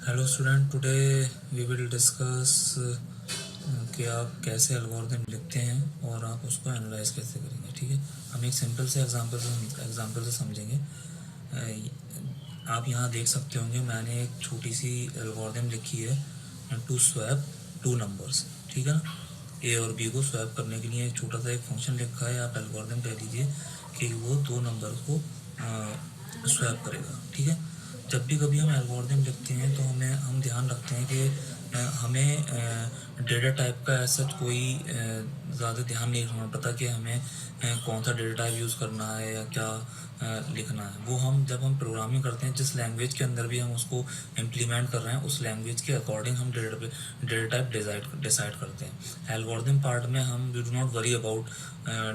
Hello student, today we will discuss कि आप कैसे एल्गोरिथम लिखते हैं और आप उसको एनालाइज कैसे करेंगे। ठीक है, हम एक सिंपल से एग्जांपल से समझेंगे। आप यहाँ देख सकते होंगे मैंने एक छोटी सी एल्गोरिथम लिखी है टू स्वैप टू नंबर्स। ठीक है ना, ए और बी को स्वैप करने के लिए एक छोटा सा एक फंक्शन लिखा है। आप एल्गोरिथम कह लीजिए कि वो दो नंबर को स्वैप करेगा। ठीक है, जब भी कभी हम एल्गोरिथम लिखते हैं तो हम ध्यान रखते हैं कि हमें डेटा टाइप का ऐसा कोई ज़्यादा ध्यान नहीं रखना पड़ता कि हमें कौन सा डेटा टाइप यूज़ करना है या क्या लिखना है। वो हम जब हम प्रोग्रामिंग करते हैं, जिस लैंग्वेज के अंदर भी हम उसको इम्प्लीमेंट कर रहे हैं, उस लैंग्वेज के अकॉर्डिंग हम डेटा टाइप डिसाइड करते हैं। एल्गोरिथम पार्ट में हम we do not worry about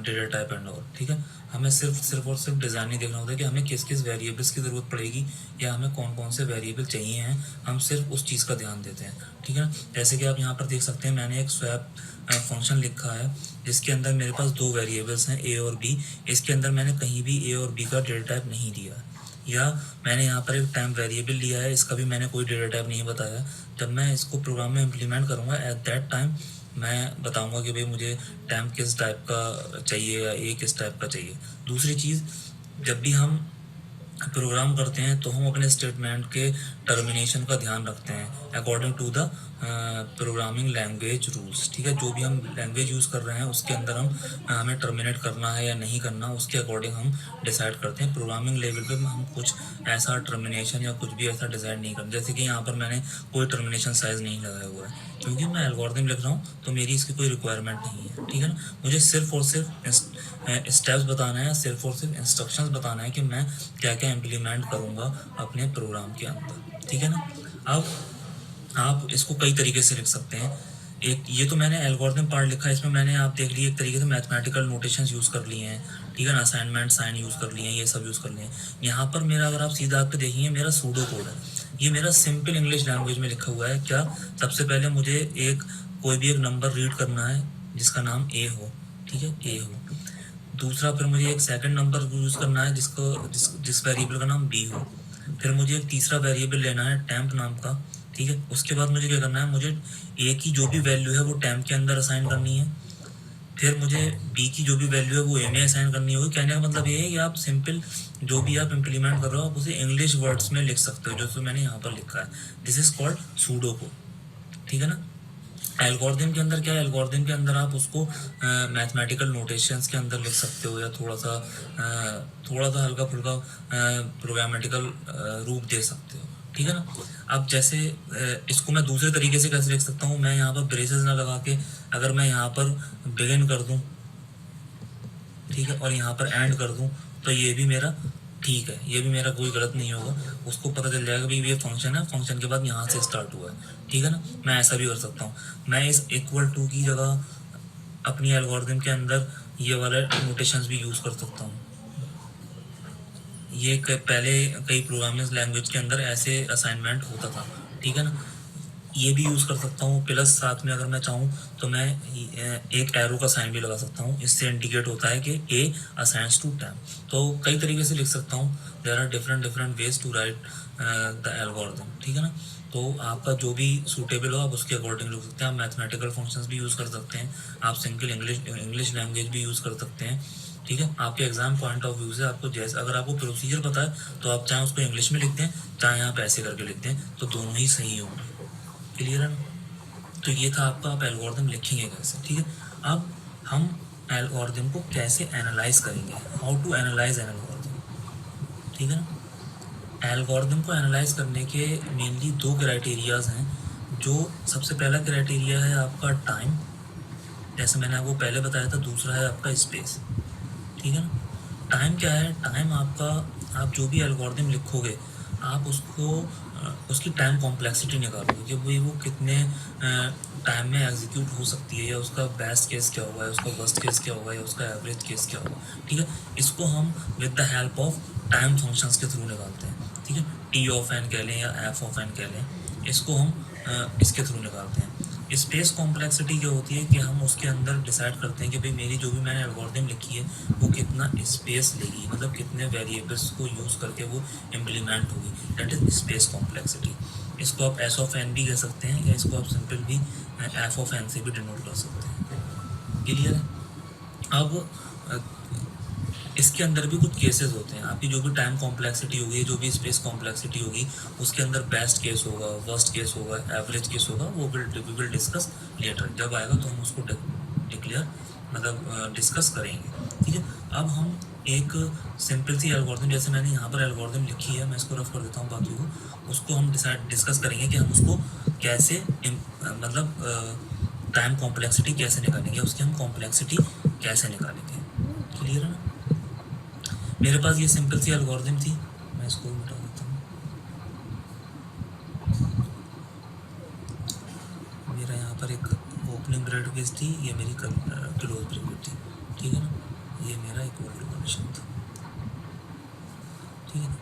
data type and all. ठीक है, हमें सिर्फ और सिर्फ डिज़ाइन ही देखना होता है कि हमें किस किस वेरिएबल्स की ज़रूरत पड़ेगी या हमें कौन कौन से वेरिएबल चाहिए हैं। हम सिर्फ उस चीज़ का ध्यान देते हैं। ठीक है ना, जैसे कि आप यहाँ पर देख सकते हैं मैंने एक स्वैप फंक्शन लिखा है जिसके अंदर मेरे पास दो वेरिएबल्स हैं ए और बी। इसके अंदर मैंने कहीं भी ए और बी का डेटा टाइप नहीं दिया है, या मैंने यहाँ पर एक टाइम वेरिएबल लिया है, इसका भी मैंने कोई डेटा टाइप नहीं बताया। जब मैं इसको प्रोग्राम में इम्प्लीमेंट करूँगा एट दैट टाइम मैं बताऊंगा कि भाई मुझे टाइम किस टाइप का चाहिए या ए किस टाइप का चाहिए। दूसरी चीज़, जब भी हम प्रोग्राम करते हैं तो हम अपने स्टेटमेंट के टर्मिनेशन का ध्यान रखते हैं according to the programming language rules. ठीक है, जो भी हम लैंग्वेज यूज़ कर रहे हैं उसके अंदर हमें टर्मिनेट करना है या नहीं करना, उसके अकॉर्डिंग हम डिसाइड करते हैं। प्रोग्रामिंग लेवल पे हम कुछ ऐसा टर्मिनेशन या कुछ भी ऐसा डिसाइड नहीं करते। जैसे कि यहाँ पर मैंने कोई टर्मिनेशन साइज नहीं लगाया हुआ है क्योंकि मैं एल्गोरिथम लिख रहा हूँ तो मेरी इसकी कोई रिक्वायरमेंट नहीं है। ठीक है ना, मुझे सिर्फ और सिर्फ स्टेप्स बताना है, सिर्फ और सिर्फ इंस्ट्रक्शंस बताना है कि मैं क्या क्या इम्प्लीमेंट करूँगा अपने प्रोग्राम के अंदर। ठीक है ना, अब आप इसको कई तरीके से लिख सकते हैं। एक ये तो मैंने एल्गोरिथम पार्ट लिखा है, इसमें मैंने आप देख लिए एक तरीके से मैथमेटिकल नोटेशंस यूज़ कर लिए हैं। ठीक है ना, असाइनमेंट साइन यूज़ कर लिए हैं, ये सब यूज़ कर लिए हैं। यहाँ पर मेरा अगर आप सीधा आप पे देखेंगे मेरा सूडो कोड है। ये मेरा सिंपल इंग्लिश लैंग्वेज में लिखा हुआ है। क्या, सबसे पहले मुझे कोई भी एक नंबर रीड करना है जिसका नाम ए हो। ठीक है, ए हो। दूसरा, फिर मुझे एक सेकंड नंबर यूज़ करना है जिस वेरिएबल का नाम बी हो। फिर मुझे एक तीसरा वेरिएबल लेना है टेम्प नाम का। ठीक है, उसके बाद मुझे क्या करना है, मुझे ए की जो भी वैल्यू है वो टेम्प के अंदर असाइन करनी है। फिर मुझे बी की जो भी वैल्यू है वो ए में असाइन करनी होगी। कहने का मतलब ये है कि आप सिंपल जो भी आप इम्प्लीमेंट कर रहे हो आप उसे इंग्लिश वर्ड्स में लिख सकते हो, जो मैंने यहाँ पर लिखा है। This is called pseudo code. ठीक है ना, एल्गोरिथम के अंदर क्या है, एल्गोरिथम के अंदर आप उसको मैथमेटिकल नोटेशंस के अंदर लिख सकते हो या थोड़ा सा हल्का फुल्का प्रोग्रामेटिकल रूप दे सकते हो। ठीक है ना, अब जैसे इसको मैं दूसरे तरीके से कैसे लिख सकता हूँ, मैं यहाँ पर ब्रेसेस ना लगा के अगर मैं यहाँ पर बिगिन कर दूँ, ठीक है, और यहाँ पर एंड कर दूँ तो ये भी मेरा ठीक है, ये भी मेरा कोई गलत नहीं होगा। उसको पता चल जाएगा भाई ये फंक्शन है, फंक्शन के बाद यहाँ से स्टार्ट हुआ है। ठीक है ना, मैं ऐसा भी कर सकता हूँ। मैं इस इक्वल टू की जगह अपनी एल्गोरिथम के अंदर ये वाला नोटेशंस भी यूज़ कर सकता हूँ। ये पहले कई प्रोग्रामिंग लैंग्वेज के अंदर ऐसे असाइनमेंट होता था। ठीक है ना, ये भी यूज़ कर सकता हूँ। प्लस साथ में अगर मैं चाहूँ तो मैं एक एरो का साइन भी लगा सकता हूँ, इससे इंडिकेट होता है कि ए असाइंस टू टाइम। तो कई तरीके से लिख सकता हूँ। There are different ways to write the algorithm. ठीक है ना, तो आपका जो भी सूटेबल हो आप उसके अकॉर्डिंग लिख सकते हैं। आप मैथमेटिकल फंक्शंस भी यूज़ कर सकते हैं, आप सिंपल इंग्लिश लैंग्वेज भी यूज़ कर सकते हैं। ठीक है, आपके एग्जाम पॉइंट ऑफ व्यू से आपको जैसे अगर आपको प्रोसीजर पता है तो आप चाहे उसको इंग्लिश में लिखते हैं चाहे आप ऐसे करके लिखते हैं, तो दोनों ही सही होंगे। क्लियर है ना, तो ये था आपका, आप एल्गोरिथम लिखेंगे कैसे। ठीक है, अब हम एल्गोरिथम को कैसे एनालाइज करेंगे, how to analyze an algorithm. ठीक है ना, एल्गोरिथम को एनालाइज करने के मेनली दो क्राइटेरियाज हैं। जो सबसे पहला क्राइटेरिया है आपका टाइम, जैसे मैंने आपको पहले बताया था। दूसरा है आपका स्पेस। ठीक है ना, टाइम क्या है, टाइम आपका, आप जो भी एल्गोरिथम लिखोगे आप उसकी टाइम कॉम्प्लेक्सिटी निकालोगे कि भाई वो कितने टाइम में एग्जीक्यूट हो सकती है, या उसका बेस्ट केस क्या होगा, या उसका वर्स्ट केस क्या होगा, या उसका एवरेज केस क्या होगा। ठीक है, इसको हम with the help of time functions के थ्रू निकालते हैं। ठीक है, टी ऑफ एन कह लें या एफ ऑफ एन कह लें, इसको हम इसके थ्रू निकालते हैं। स्पेस कॉम्प्लेक्सिटी क्या होती है कि हम उसके अंदर डिसाइड करते हैं कि भाई मेरी जो भी मैंने एल्गोरिथम लिखी है वो कितना स्पेस लेगी, मतलब कितने वेरिएबल्स को यूज़ करके वो इम्प्लीमेंट होगी। That is space complexity. इसको आप एस ऑफ एन भी कह सकते हैं, या इसको आप सिंपल भी एफ ऑफ एन से भी डिनोट कर सकते हैं। क्लियर है? अब इसके अंदर भी कुछ केसेस होते हैं। आपकी जो भी टाइम कॉम्प्लेक्सिटी होगी, जो भी स्पेस कॉम्प्लेक्सिटी होगी, उसके अंदर बेस्ट केस होगा, वर्स्ट केस होगा, एवरेज केस होगा, वो विल डिस्कस लेटर। जब आएगा तो हम उसको डिक्लेयर मतलब डिस्कस करेंगे। ठीक है, अब हम एक सिंपल सी एल्गोरिथम, जैसे मैंने यहाँ पर एल्गोरिथम लिखी है, मैं इसको रफ कर देता हूँ बाकी को, उसको हम डिस्कस करेंगे कि हम उसको कैसे मतलब टाइम कॉम्प्लेक्सिटी कैसे निकालेंगे, उसकी हम कॉम्प्लेक्सिटी कैसे निकालेंगे। क्लियर है ना? मेरे पास ये सिंपल सी एल्गोरिथम थी, मैं इसको मिटा देता हूँ। मेरा यहाँ पर एक ओपनिंग ब्रैकेट थी, ये मेरी क्लोज ब्रैकेट थी। ठीक है ना? ये मेरा इक्वल टू कंडीशन था। ठीक है ना?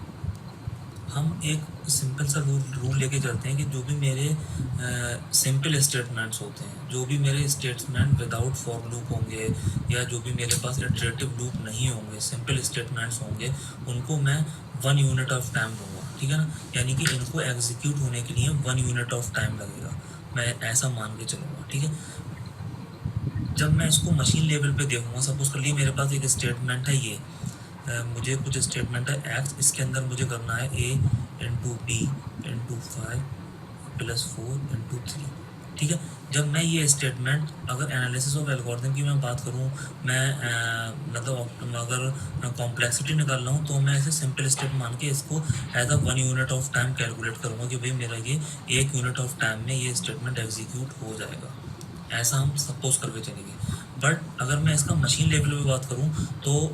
हम एक सिंपल सा रूल लेके चलते हैं कि जो भी मेरे सिंपल स्टेटमेंट्स होते हैं, जो भी मेरे स्टेटमेंट विदाउट फॉर लूप होंगे, या जो भी मेरे पास इटरेटिव लूप नहीं होंगे, सिंपल स्टेटमेंट्स होंगे, उनको मैं 1 यूनिट ऑफ टाइम दूंगा। ठीक है ना? यानी कि इनको एग्जीक्यूट होने के लिए 1 यूनिट ऑफ टाइम लगेगा, मैं ऐसा मान के चलूँगा। ठीक है, जब मैं इसको मशीन लेवल पे देखूंगा, सपोज कर लिए मेरे पास एक स्टेटमेंट है, ये मुझे कुछ स्टेटमेंट है एक्स, इसके अंदर मुझे करना है A into B into 5 plus 4 into 3। ठीक है, जब मैं ये स्टेटमेंट, अगर एनालिसिस ऑफ एल्गोरिथम की मैं बात करूँ, मैं मतलब अगर कॉम्प्लेक्सिटी निकाल रहा हूँ, तो मैं इसे सिंपल स्टेप मान के इसको as a 1 unit of time calculate करूँगा कि भाई मेरा ये 1 यूनिट ऑफ टाइम में ये स्टेटमेंट एग्जीक्यूट हो जाएगा, ऐसा हम सपोज करके चलेंगे। बट अगर मैं इसका मशीन लेवल पे बात करूं, तो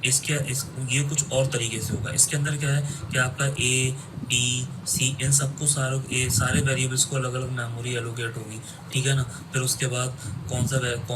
ये कुछ और तरीके से होगा। इसके अंदर क्या है कि आपका ए बी सी, इन सबको सारे वेरिएबल्स को अलग अलग मेमोरी एलोकेट होगी। ठीक है ना? फिर उसके बाद कौन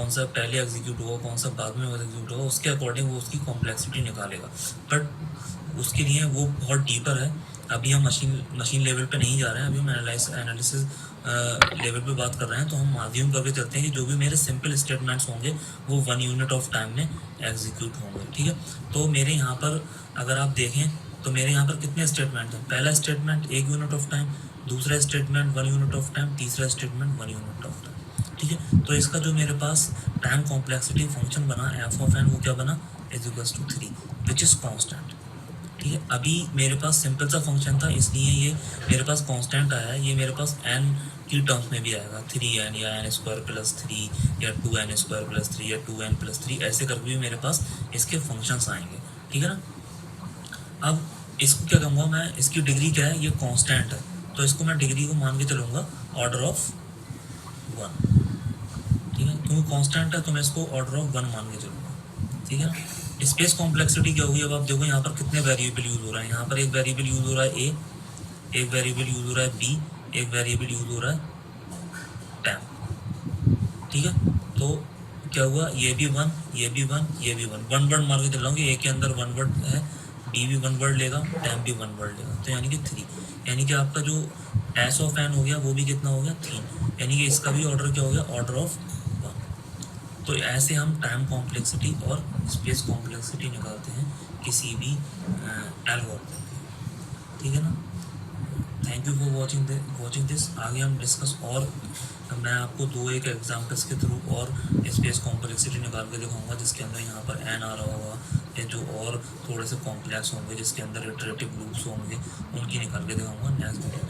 सा पहले एग्जीक्यूट होगा, कौन सा बाद में एग्जीक्यूट होगा, उसके अकॉर्डिंग वो उसकी कॉम्प्लेक्सिटी निकालेगा। बट उसके लिए वो बहुत डीपर है, अभी हम मशीन लेवल पे नहीं जा रहे हैं, अभी हम एनालिसिस लेवल पे बात कर रहे हैं। तो हम माध्यम करके चलते हैं कि जो भी मेरे सिंपल स्टेटमेंट्स होंगे वो 1 यूनिट ऑफ टाइम में एग्जीक्यूट होंगे। ठीक है, तो मेरे यहाँ पर अगर आप देखें तो मेरे यहाँ पर कितने स्टेटमेंट हैं? पहला स्टेटमेंट 1 यूनिट ऑफ टाइम, दूसरा स्टेटमेंट 1 यूनिट ऑफ टाइम, तीसरा स्टेटमेंट 1 यूनिट ऑफ टाइम। ठीक है, तो इसका जो मेरे पास टाइम कॉम्प्लेक्सिटी फंक्शन बना एफ ऑफ एन, वो क्या बना? Is equals to 3, which is constant. ठीक है, अभी मेरे पास सिंपल सा फंक्शन था, इसलिए ये मेरे पास कांस्टेंट आया है। ये मेरे पास n की टर्म्स में भी आएगा, 3n या n स्क्वायर प्लस 3 या 2n स्क्वायर प्लस 3 या 2n प्लस 3, ऐसे करके भी मेरे पास इसके फंक्शंस आएंगे। ठीक है ना? अब इसको क्या कहूँगा मैं, इसकी डिग्री क्या है? ये कांस्टेंट है, तो इसको मैं डिग्री को मान के चलूँगा ऑर्डर ऑफ 1। ठीक है, क्योंकि कांस्टेंट है तो मैं इसको ऑर्डर ऑफ 1 मान के चलूँगा। ठीक है ना? स्पेस कॉम्प्लेक्सिटी क्या होगी? अब आप देखो यहाँ पर कितने वेरिएबल यूज हो रहा है। यहाँ पर एक वेरिएबल यूज हो रहा है ए, एक वेरिएबल यूज हो रहा है बी, एक वेरिएबल यूज हो रहा है टाइम। ठीक है, तो क्या हुआ? ये भी 1, ये भी 1, ये भी 1, 1 वर्ड मार के चल रहा हूँ कि ए के अंदर 1 वर्ड है, बी भी 1 वर्ड लेगा, टाइम भी 1 वर्ड लेगा, तो यानी कि 3। यानी कि आपका जो एस ऑफ एन हो गया वो भी कितना हो गया? 3। यानी कि इसका भी ऑर्डर क्या हो गया? Order of 1। तो ऐसे हम टाइम कॉम्प्लेक्सिटी और स्पेस कॉम्प्लेक्सिटी निकालते हैं किसी भी एल्गोरिथम की। ठीक है ना? Thank you for watching this. आगे हम डिस्कस, और मैं आपको 2-1 एग्जाम्पल्स के थ्रू और स्पेस कॉम्प्लेक्सिटी निकाल के दिखाऊंगा, जिसके अंदर यहाँ पर एन आ रहा होगा, या जो और थोड़े से कॉम्प्लेक्स होंगे जिसके अंदर इटरेटिव लूप्स होंगे, उनकी निकाल के दिखाऊंगा नेक्स्ट वीडियो।